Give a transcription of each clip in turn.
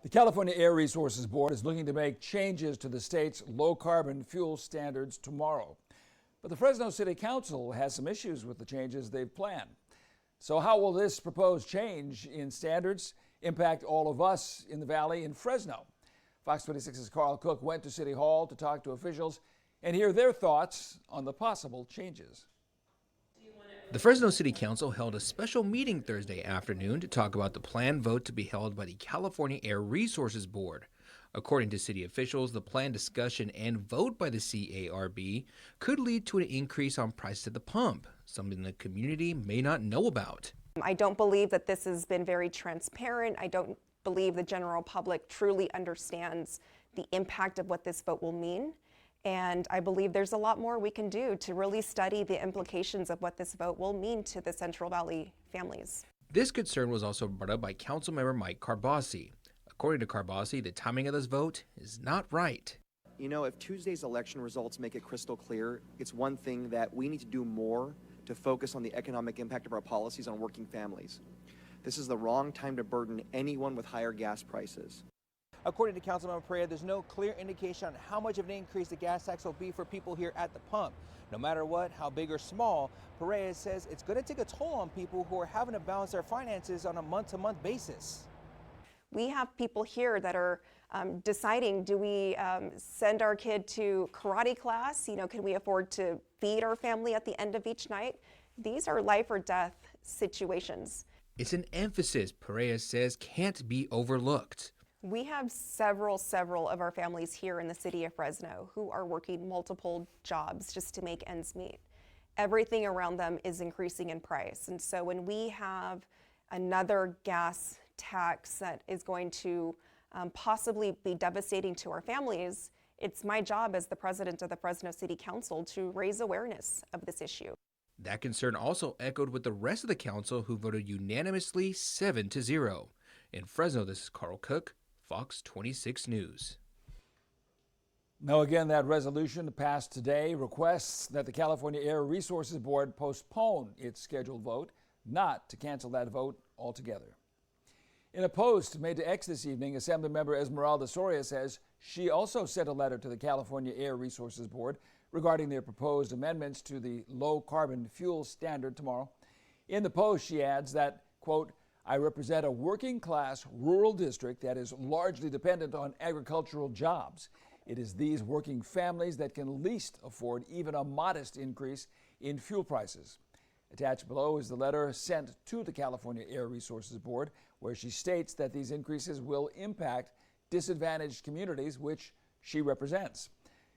The California Air Resources Board is looking to make changes to the state's low-carbon fuel standards tomorrow. But the Fresno City Council has some issues with the changes they've planned. So how will this proposed change in standards impact all of us in the valley in Fresno? Fox 26's Carl Cook went to City Hall to talk to officials and hear their thoughts on the possible changes. The Fresno City Council held a special meeting Thursday afternoon to talk about the planned vote to be held by the California Air Resources Board. According to city officials, the planned discussion and vote by the C.A.R.B. could lead to an increase on prices at the pump, something the community may not know about. I don't believe that this has been very transparent. I don't believe the general public truly understands the impact of what this vote will mean. And I believe there's a lot more we can do to really study the implications of what this vote will mean to the Central Valley families. This concern was also brought up by Councilmember C.A.R.B. According to C.A.R.B., the timing of this vote is not right. You know, if Tuesday's election results make it crystal clear, it's one thing that we need to do more to focus on the economic impact of our policies on working families. This is the wrong time to burden anyone with higher gas prices. According to Councilmember Perea, there's no clear indication on how much of an increase the gas tax will be for people here at the pump. No matter what, how big or small, Perea says it's going to take a toll on people who are having to balance their finances on a month-to-month basis. We have people here that are deciding, do we send our kid to karate class? You know, can we afford to feed our family at the end of each night? These are life or death situations. It's an emphasis Perea says can't be overlooked. We have several of our families here in the city of Fresno who are working multiple jobs just to make ends meet. Everything around them is increasing in price. And so when we have another gas tax that is going to possibly be devastating to our families, it's my job as the president of the Fresno City Council to raise awareness of this issue. That concern also echoed with the rest of the council, who voted unanimously 7-0. In Fresno, this is Carl Cook, Fox 26 News. Now again, that resolution passed today requests that the California Air Resources Board postpone its scheduled vote, not to cancel that vote altogether. In a post made to X this evening, Assemblymember Esmeralda Soria says she also sent a letter to the California Air Resources Board regarding their proposed amendments to the low-carbon fuel standard tomorrow. In the post, she adds that, quote, I represent a working-class rural district that is largely dependent on agricultural jobs. It is these working families that can least afford even a modest increase in fuel prices. Attached below is the letter sent to the California Air Resources Board, where she states that these increases will impact disadvantaged communities, which she represents.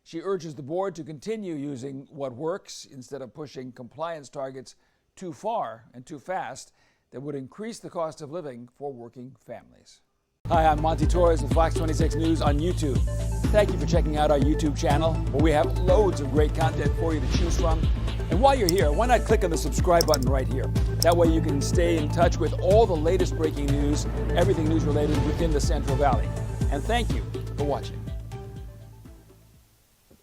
She urges the board to continue using what works instead of pushing compliance targets too far and too fast that would increase the cost of living for working families. Hi, I'm Monty Torres with Fox 26 News on YouTube. Thank you for checking out our YouTube channel, where we have loads of great content for you to choose from. And while you're here, why not click on the subscribe button right here? That way you can stay in touch with all the latest breaking news, everything news related within the Central Valley. And thank you for watching.